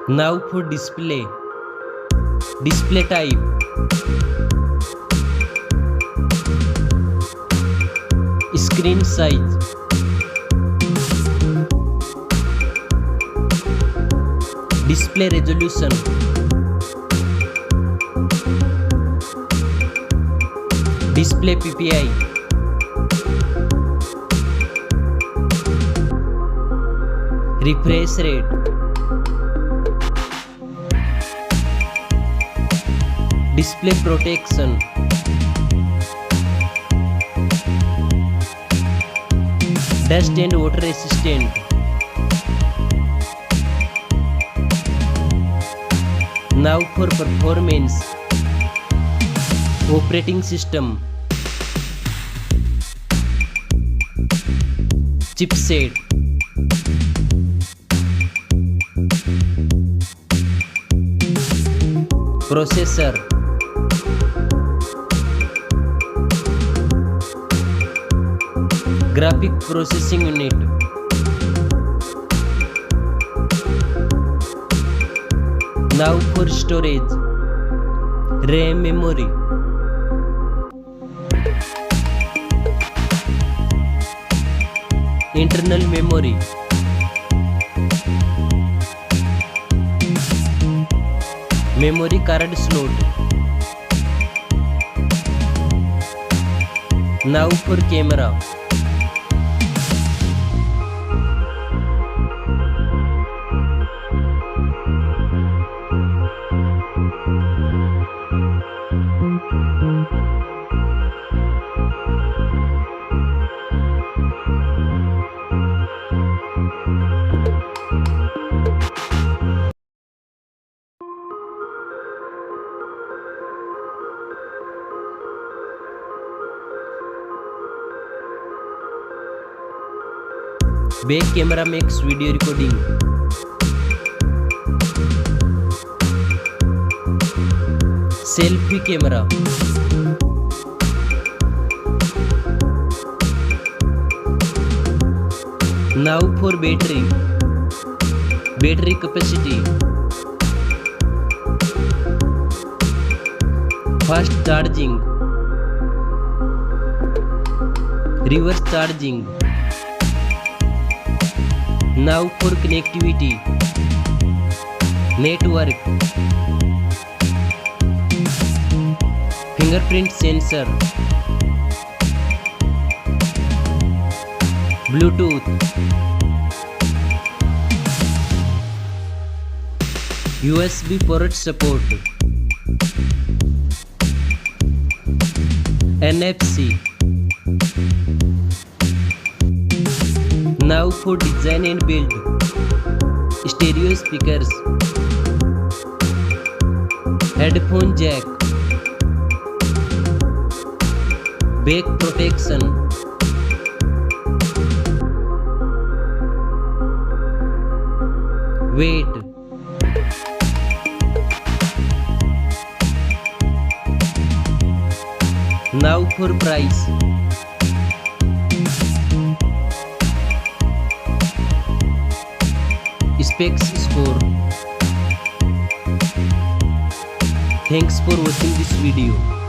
Now for display type, screen size, display resolution, display PPI, refresh rate, display protection, dust and water resistant, now for performance, operating system, chipset, processor, graphic processing unit, now for storage, RAM memory, internal memory, memory card slot, now for camera, back camera makes video recording, selfie camera, now for battery capacity, fast charging, reverse charging, now for connectivity, network, fingerprint sensor, Bluetooth, USB port support, NFC, now for design and build, stereo speakers, headphone jack, back protection, weight, now for price, specs score. Thanks for watching this video.